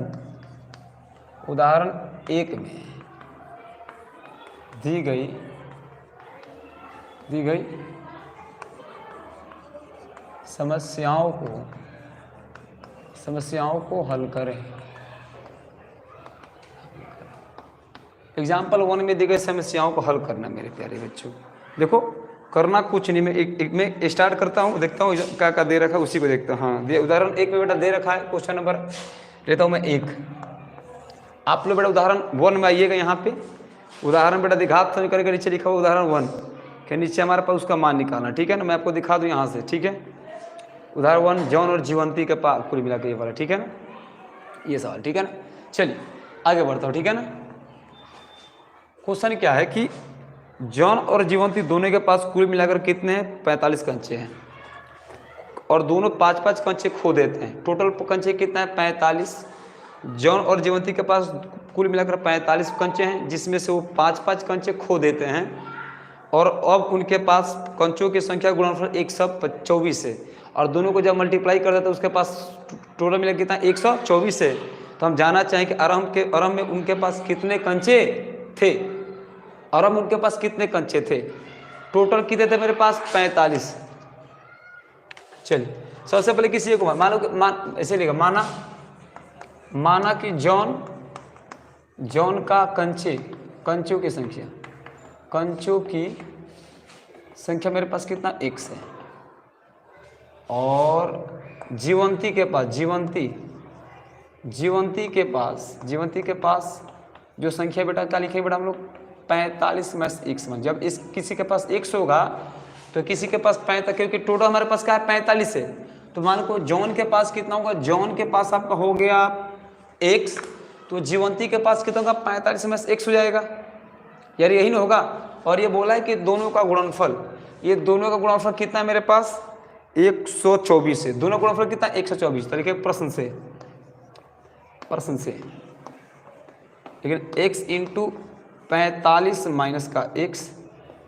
A: 1 में दी गई समस्याओं को हल करें। एग्जाम्पल 1 में दी गई समस्याओं को हल करना मेरे प्यारे बच्चों। देखो करना कुछ नहीं, मैं एक में स्टार्ट करता हूँ, देखता हूँ क्या क्या दे रखा है उसी को देखता हूँ। हाँ उदाहरण 1 में बेटा दे रखा है, क्वेश्चन नंबर लेता हूँ मैं 1। आप लोग बेटा उदाहरण 1 में आइएगा। यहाँ पे उदाहरण बेटा घात समीकरण के नीचे लिखा हुआ उदाहरण 1 के नीचे हमारे पास उसका मान निकालना, ठीक है ना। मैं आपको दिखा दूँ यहाँ से, ठीक है। उदाहरण 1 जॉन और जीवंती के पास कुल मिला के ये वाला, ठीक है ना, ये सवाल, ठीक है ना। चलिए आगे बढ़ता हूँ, ठीक है ना। क्वेश्चन क्या है कि जॉन और जीवंती दोनों के पास कुल मिलाकर कितने हैं, 45 कंचे हैं और दोनों 5-5 कंचे खो देते हैं। टोटल कंचे कितना है, 45। जॉन और जीवंती के पास कुल मिलाकर 45 कंचे हैं, जिसमें से वो 5-5 कंचे खो देते हैं और अब उनके पास कंचों की संख्या गुणनफल 124 है और दोनों को जब मल्टीप्लाई कर देते हैं उसके पास टोटल मिला कितना 124 है। तो हम जानना चाहें कि आरंभ में उनके पास कितने कंचे थे। आरंभ उनके पास कितने कंचे थे, टोटल कितने थे मेरे पास 45। चलिए सबसे पहले किसी को ऐसे लिखा, माना कि जॉन का कंचों की संख्या मेरे पास कितना x है और जीवंती के पास जो संख्या बेटा क्या लिखे बेटा हम लोग 45 में x में। जब इस किसी के पास x होगा तो किसी के पास 45, क्योंकि टोटल हमारे पास क्या है 45 है। तो मान को जॉन के पास कितना होगा, जॉन के पास आपका हो गया x, तो जीवंती के पास कितना होगा 45 में x हो जाएगा यार, यही ना होगा। और ये बोला है कि दोनों का गुणनफल, ये दोनों का गुणनफल कितना है मेरे पास 124 है। दोनों गुणनफल कितना 124। तो लिखे प्रश्न से लेकिन x इंटू 45 माइनस का x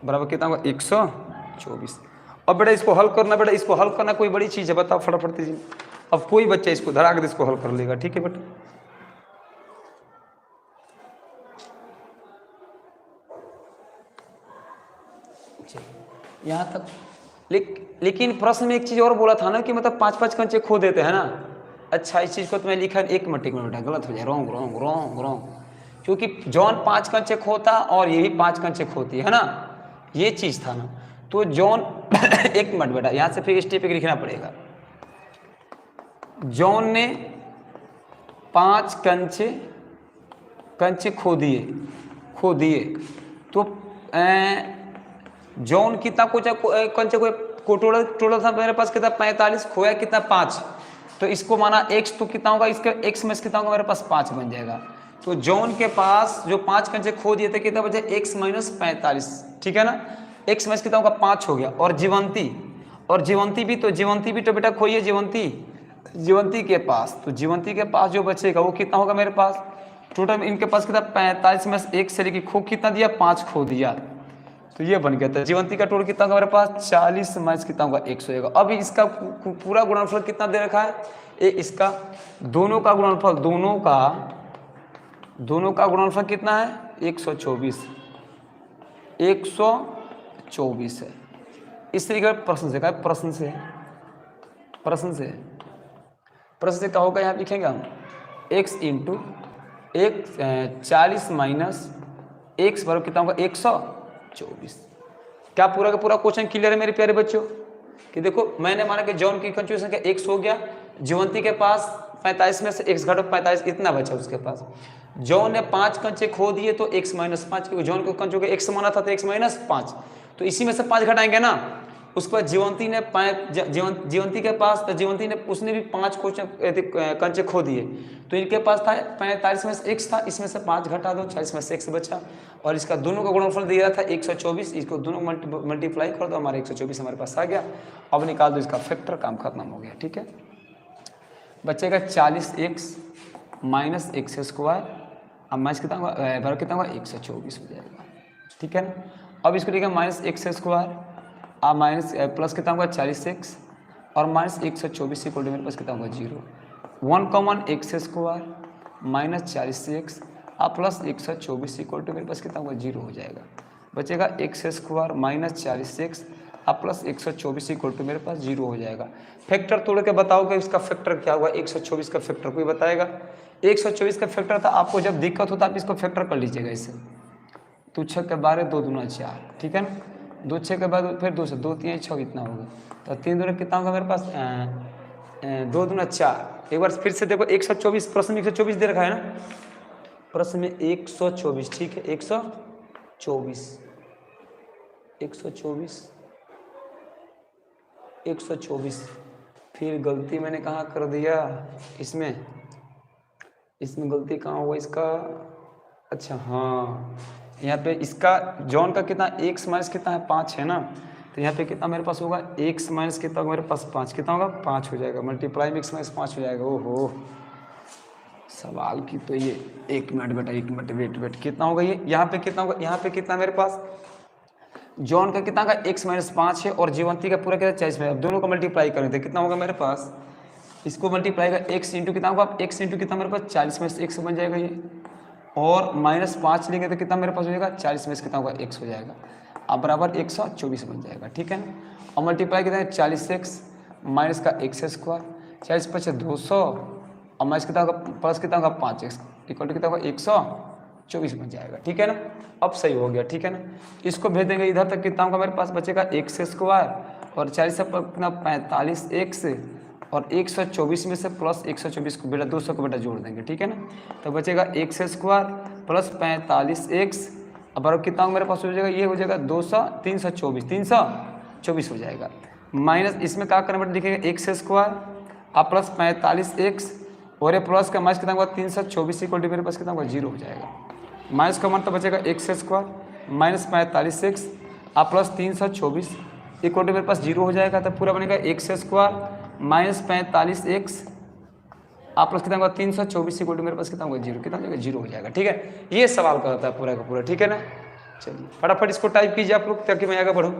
A: बराबर कितना होगा 124। अब बेटा इसको हल करना, बेटा इसको हल करना कोई बड़ी चीज़ है, बताओ फटाफट दीजिए। अब कोई बच्चा इसको धड़ा कर इसको हल कर लेगा, ठीक है बेटा। यहाँ तक लेकिन प्रश्न में एक चीज़ और बोला था ना कि मतलब 5-5 कंचे खो देते हैं ना। अच्छा इस चीज़ को तो मैं लिखा एक मिनट बेटा, गलत हो जाए, रॉन्ग, क्योंकि जॉन 5 कंचे खोता और ये भी 5 कंचे खोती है ना, ये चीज़ था ना। तो जॉन एक मिनट बेटा, यहाँ से फिर स्टेप लिखना पड़ेगा। जॉन ने 5 कंचे खो दिए तो जॉन कितना कंचे को टोटल था मेरे पास कितना 45, खोया कितना 5। तो इसको माना x, तो कितना होगा इसका x में कितना होगा मेरे पास 5 बन जाएगा। तो जॉन के पास जो 5 कंचे खो दिए थे कितना बचे x माइनस 45, ठीक है ना। x में कितना होगा 5 हो गया। और जीवंती भी तो बेटा खोइए जीवंती के पास, तो जीवंती के पास जो बचेगा वो कितना होगा मेरे पास, टोटल इनके पास कितना 45 में 1 से लेकर खो कितना दिया 5 खो दिया, तो ये बन गया था। जीवंती का टोटल कितना होगा मेरे पास 40 माइनस कितना होगा 100 होगा। अब इसका पूरा गुणनफल कितना दे रखा है, इसका दोनों का गुणनफल कितना है 124 है। इस तरीके का प्रश्न से क्या होगा, यहाँ लिखेंगे हम x इंटू 40 माइनस x बराबर कितना होगा 124। क्या पूरा का पूरा क्वेश्चन क्लियर है मेरे प्यारे बच्चों? कि देखो मैंने माना कि जॉन की कंचुएशन संख्या x हो गया, जीवंती के पास 45 में से x घटो 45 इतना बचा उसके पास। जॉन ने 5 कंचे खो दिए तो x माइनस 5, क्योंकि जॉन को कंचों के x माना था तो x माइनस 5, तो इसी में से 5 घटाएंगे ना, उसके बाद जीवंती ने जीवंती के पास जीवंती ने उसने भी 5 क्वेश्चन कंचे खो दिए, तो इनके पास था 45 में से x था, इसमें से 5 घटा दो, 40 में से x बचा, और इसका दोनों का गुणनफल दिया था 124, इसको दोनों मल्टीप्लाई कर दो, हमारे 124 हमारे पास आ गया। अब निकाल दो इसका फैक्टर, काम खत्म हो गया। ठीक है, बचेगा 40x माइनस एक्स स्क्वायर, अब माइनस कितना होगा, बराबर कितना होगा 124 हो जाएगा। ठीक है ना, अब इसको लिखेगा माइनस एक्स स्क्वायर, अब माइनस प्लस कितना होगा 40x और माइनस 124 इक्वल टू मेरे पास कितना होगा 0, 1 common x square minus 40x अब प्लस 124 इक्वल टू मेरे पास कितना होगा 0 हो जाएगा। बचेगा एक्स स्क्वायर माइनस 40x अब प्लस 124 इक्वल टू मेरे पास 0 हो जाएगा। फैक्टर तोड़ के बताओगे इसका फैक्टर क्या हुआ, 124 का फैक्टर कोई बताएगा? 124 का फैक्टर था, आपको जब दिक्कत होता आप इसको फैक्टर कर लीजिएगा इससे, 2 6 के 12 2 दूना 4, ठीक है ना, 2 6 के बाद फिर 2 से 2 3 6 इतना होगा, तो 3 दूना कितना होगा मेरे पास 2 दूना 4। एक बार फिर से देखो 124, प्रश्न में 124 दे रखा है ना, प्रश्न में 124, ठीक है 124 फिर गलती मैंने कहाँ कर दिया, इसमें गलती कहाँ हुआ इसका, अच्छा हाँ यहाँ पे इसका जॉन का कितना x माइनस कितना है 5 है ना, तो यहाँ पे कितना मेरे पास होगा x माइनस कितना होगा मेरे पास 5, कितना होगा 5 हो जाएगा, मल्टीप्लाई में x माइनस 5 हो जाएगा। ओहो सवाल की तो ये 1 मिनट बेटा 1 मिनट वेट कितना होगा ये, यहाँ पे कितना होगा, यहाँ पे कितना मेरे पास जॉन का कितना का x माइनस 5 है और जीवंती का पूरा कितना 40 है, अब दोनों को मल्टीप्लाई करेंगे कितना होगा मेरे पास, इसको मल्टीप्लाई का x इंटू कितना होगा, x इंटू कितना मेरे पास 40 में से x बन जाएगा ये, और माइनस 5 लेंगे तो कितना मेरे पास हो जाएगा 40 में से कितना होगा x हो जाएगा, अब बराबर 124 बन जाएगा। ठीक है ना, और मल्टीप्लाई कितना है 40x माइनस का x स्क्वायर, 40 5 200 और माइनस कितना होगा प्लस कितना होगा 5x इक्वल टू कितना होगा 124 बन जाएगा। ठीक है ना, अब सही हो गया। ठीक है ना, इसको भेज देंगे इधर तक, कितना होगा मेरे पास बचेगा x स्क्वायर और 40 से कितना 45x और 124 में से प्लस 124 को बेटा 200 को बेटा जोड़ देंगे। ठीक है ना, तो बचेगा एक्स स्क्वायर प्लस 45x अब बराबर कितना मेरे पास हो जाएगा, ये हो जाएगा 324 हो जाएगा, माइनस इसमें क्या करना बेटा लिखेगा एक्स स्क्वायर अब प्लस 45x और ये प्लस का माइनस कितना होगा 324 इक्वल टू मेरे पास कितना होगा 0 हो जाएगा, माइनस का मतलब बचेगा एक्स स्क्वायर माइनस 45x अब प्लस 324 इक्वल टू मेरे पास 0 हो जाएगा, तो पूरा बनेगा एक्स स्क्वायर माइनस 45x आप प्लस कितना होगा 324 इक्वल टू मेरे पास कितना होगा 0, कितना हो जाएगा 0 हो जाएगा। ठीक है, ये सवाल का होता है पूरा का पूरा। ठीक है ना, चलिए फटाफट इसको टाइप कीजिए आप लोग ताकि मैं आगे बढ़ूँ।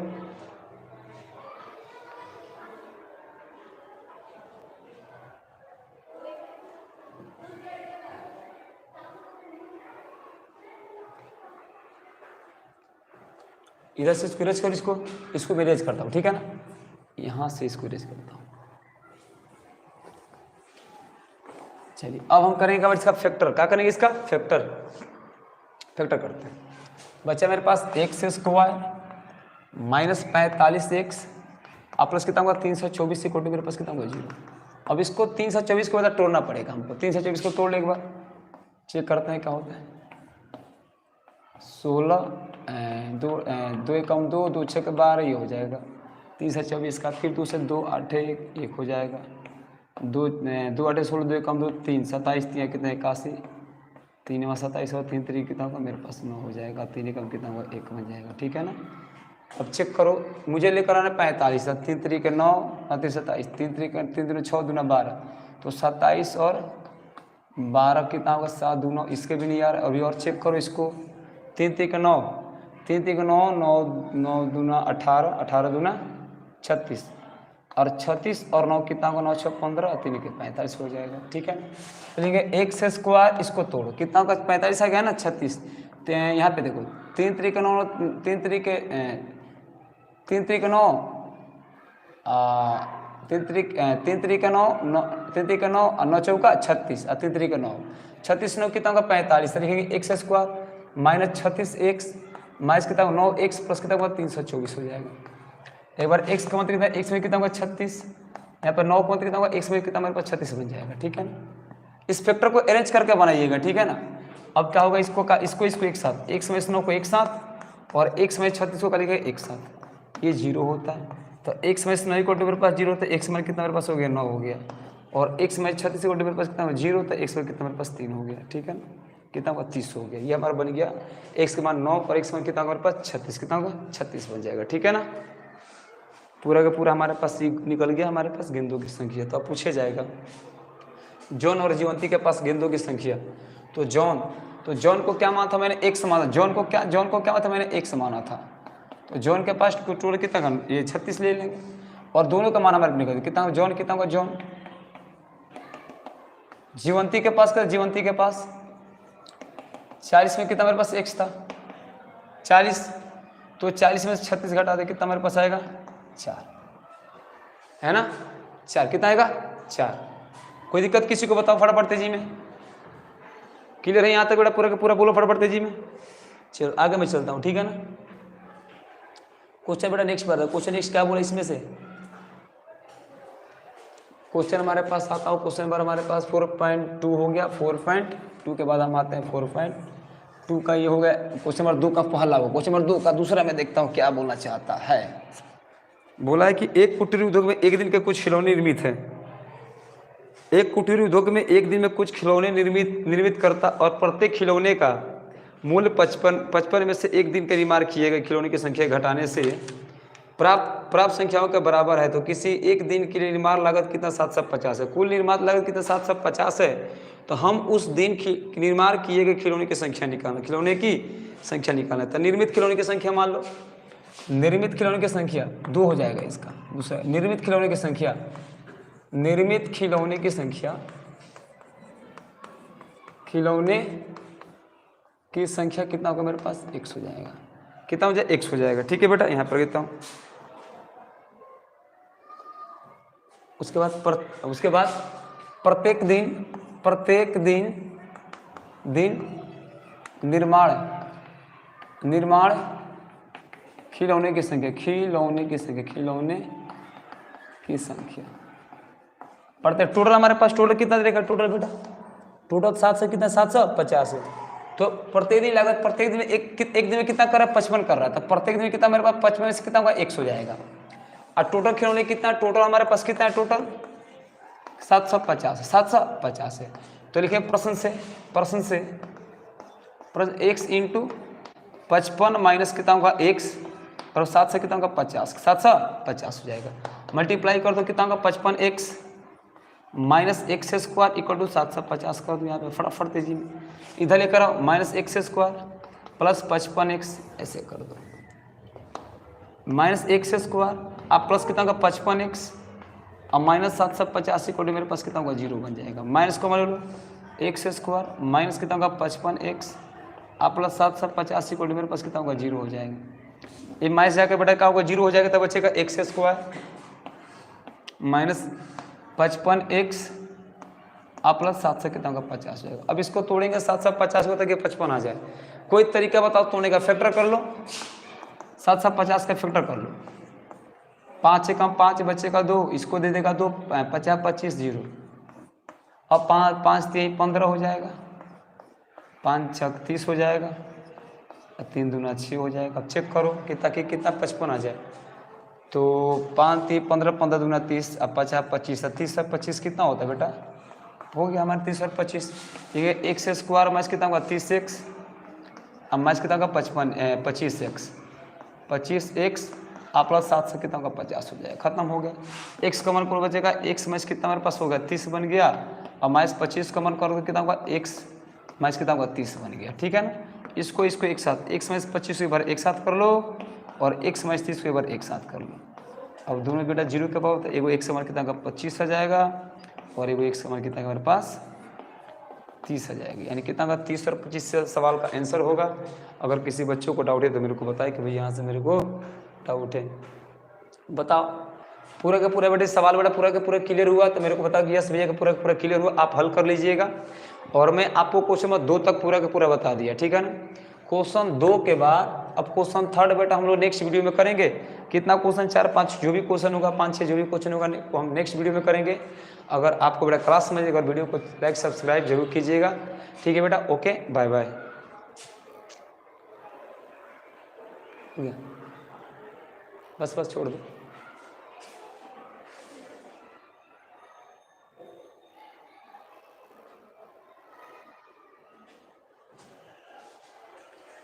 A: इधर से इसको इरेज करो, इसको मैं इरेज करता हूँ। ठीक है ना, यहाँ से इसको इरेज करता हूँ। चलिए अब हम करेंगे इसका फैक्टर, क्या करेंगे इसका फैक्टर करते हैं। बच्चा मेरे पास एक्स स्क्वायर माइनस 45x अब प्लस कितना होगा 324 इक्वल टू मेरे पास कितना होगा 0। अब इसको 324 को बाद तोड़ना पड़ेगा हमको, 324 को तोड़ ले एक बार, चेक करते हैं क्या होता है। 16 2 एकम 2 2 6 के 12 ये हो जाएगा 324 का, फिर 2 से 2 8 1 हो जाएगा, 2 8 16 2 कम 2 3 27 3 कितना 81 3 27 और 3 3 कितना होगा मेरे पास 9 हो जाएगा, 3 कम कितना होगा 1 बन जाएगा। ठीक है ना, अब चेक करो, मुझे लेकर आना 45 3 3 के 9 3 27 3 3 के 3 6 2 12 तो 27 और 12 कितना होगा 7 2 9, इसके भी नहीं यार। अभी और चेक करो इसको, 3 3 के 9 3 3 के 9 9 9 2 18 18 2 36 और 36 और 9 कितना होगा 9 6 15 और 3 के 45 हो जाएगा। ठीक है, चलिए एक्स स्क्वायर इसको तोड़ो, कितना होगा 45 आ गया ना 36, तो यहाँ पे देखो 3 3 के 9 3 3 के 9 3 3 के 9 और 9 चौका 36 और 3 3 के 9 36 9 कितना होगा 45, लिखेंगे x square minus 36x minus कितना होगा 9x प्लस कितना होगा 324 हो जाएगा। एक बार x का मतलब कितना, x में कितना होगा 36, यहाँ पर 9 का मतलब कितना होगा x में कितना मेरे पास 36 बन जाएगा। ठीक है ना, इस फैक्टर को अरेंज करके बनाइएगा। ठीक है ना, अब क्या होगा इसको एक साथ, x में 9 को एक साथ और x में 36 को करेंगे एक साथ, ये 0 होता है, तो x माइनस 9 इक्वल टू मेरे पास 0, तो x माइनस कितना मेरे पास हो गया 9 हो गया, और x माइनस 36 इक्वल टू मेरे पास कितना 0, तो x माइनस कितना मेरे पास 3 हो गया, ठीक है ना, कितना होगा 30 हो गया। ये हमारा बन गया x के मान 9 और x मान कितना होगा मेरे पास 36, कितना होगा 36 बन जाएगा, ठीक है ना। पूरा का पूरा हमारे पास निकल गया हमारे पास गेंदों की संख्या। तो अब पूछे जाएगा जॉन और जीवंती के पास गेंदों की संख्या। तो जॉन को क्या माना था मैंने, x माना। जॉन को क्या माना था मैंने, x माना था। तो जॉन के पास टोटल कितना, ये 36 ले लेंगे, और दोनों का मान हमारे निकल कितना, जॉन कितना होगा जॉन। जीवंती के पास 40 में कितना मेरे पास x था 40, तो 40 में से 36 घटा दे कितना मेरे पास आएगा 4, है ना, 4 कितना आएगा 4। कोई दिक्कत किसी को बताओ फटाफट तेजी में, क्लियर है यहाँ तक बेटा, पूरा का पूरा बोलो फटाफट तेजी में। चलो आगे मैं चलता हूँ, ठीक है ना। क्वेश्चन बेटा नेक्स्ट बार, क्वेश्चन नेक्स्ट क्या बोला इसमें से, क्वेश्चन हमारे पास आता हो, क्वेश्चन नंबर हमारे पास 4.2 हो गया। 4.2 के बाद हम आते हैं 4.2 का, ये हो गया क्वेश्चन नंबर 2 का पहला हो। क्वेश्चन नंबर 2 का दूसरा मैं देखता हूँ क्या बोलना चाहता है। बोला है कि एक कुटीर उद्योग में एक दिन के कुछ खिलौने निर्मित है। एक कुटीर उद्योग में एक दिन में कुछ खिलौने निर्मित करता, और प्रत्येक खिलौने का मूल्य 55 में से एक दिन के निर्माण किए गए खिलौने की संख्या घटाने से प्राप्त संख्याओं के बराबर है। तो किसी एक दिन की निर्माण लागत कितना 750 है, कुल निर्माण लागत कितना 750 है। तो हम उस दिन निर्माण किए गए खिलौने की संख्या निकालना, खिलौने की संख्या निकालना। तो निर्मित खिलौने की संख्या मान लो, निर्मित खिलौने की संख्या 2 हो जाएगा इसका। दूसरा निर्मित खिलौने की संख्या, निर्मित खिलौने की संख्या, खिलौने की संख्या कितना होगा मेरे पास, x हो जाएगा। कितना हो जाए, x हो जाएगा, ठीक है बेटा। यहाँ पर लिखता हूँ। उसके बाद प्रत्येक दिन निर्माण खिलौने की संख्या, प्रत्येक टोटल हमारे पास टोटल कितना देगा, टोटल बेटा टोटल 7 से कितना 750 है। तो प्रत्येक दिन लागत, प्रत्येक दिन में एक दिन में कितना कर रहा है 55 कर रहा है, तो प्रत्येक दिन कितना मेरे पास 55 में से कितना होगा x हो जाएगा। और टोटल खिलौने कितना, टोटल हमारे पास कितना है, टोटल 750 है। तो लिखे प्रश्न से x इंटू 55 माइनस कितना होगा x, और 7 से कितना होगा 50, 750 हो जाएगा। मल्टीप्लाई कर दो कितना होगा 55x minus x square equal to 750 कर दो। यहाँ पे फटाफट तेजी में इधर लेकर आओ, minus x square plus 55x ऐसे कर दो, माइनस x स्क्वायर आप प्लस कितना होगा 55x और माइनस 750 इक्वल टू मेरे पास कितना होगा 0 बन जाएगा। माइनस को मान लो x स्क्वायर माइनस कितना होगा 55x आप प्लस 750 इक्वल टू मेरे पास कितना होगा 0 हो जाएगा। ये माइनस जाकर बेटा क्या होगा 0 हो जाएगा, तब बचेगा x स्क्वायर माइनस 55x आप प्लस 7 से कितना होगा 50 हो जाएगा। अब इसको तोड़ेंगे 750 को तक ये 55 आ जाए। कोई तरीका बताओ तोड़ने का, फैक्टर कर लो, 750 का फैक्टर कर लो। 5 से कम 5 बचेगा 2, इसको दे देगा 2, 50 25 0, अब 5 3 15 हो जाएगा, 5 6 30 हो जाएगा, 3 दूना 6 हो जाएगा। अब चेक करो कि ताकि कितना 55 आ जाए। तो 5 3 15 15 दूना 30, अब 50 25, 30 और 25 कितना होता है बेटा, हो गया हमारे 30 और 25। ठीक है, x स्क्वायर माइनस कितना होगा 30x, अब माइनस कितना होगा 25x आप प्लस 7 से कितना होगा 50 हो जाएगा, खत्म हो गया। x कॉमन पर बचेगा, x माइनस कितना हमारे पास होगा 30 बन गया, और माइनस 25 कॉमन करोगे कितना होगा x माइनस कितना होगा 30 बन गया। ठीक है ना, इसको एक साथ x माइनस 25 को एक बार एक साथ कर लो और x माइनस 30 को एक बार एक साथ कर लो। अब दोनों बेटा 0 के पास, एगो x हमारे कितना होगा 25 आ जाएगा और एगो x हमारे कितना हमारे पास 30 आ जाएगी। यानी कितना होगा 30 और 25 से सवाल का आंसर होगा। अगर किसी बच्चों को डाउट है तो मेरे को बताए कि भाई यहाँ से मेरे को डाउट है, बताओ। पूरा का पूरा बेटे सवाल बेटा पूरा का पूरा क्लियर हुआ तो मेरे को बताओ कि यस भैया का पूरा का पूरा क्लियर हुआ, आप हल कर लीजिएगा। और मैं आपको क्वेश्चन नंबर 2 तक पूरा का पूरा बता दिया, ठीक है ना। क्वेश्चन 2 के बाद अब क्वेश्चन 3 बेटा हम लोग नेक्स्ट वीडियो में करेंगे। कितना क्वेश्चन 4 5 जो भी क्वेश्चन होगा 5 6 जो भी क्वेश्चन होगा वो हम नेक्स्ट वीडियो में करेंगे। अगर आपको बेटा क्लास समझ अगर वीडियो को लाइक सब्सक्राइब जरूर कीजिएगा, ठीक है बेटा। Okay bye bye. बस छोड़ दो।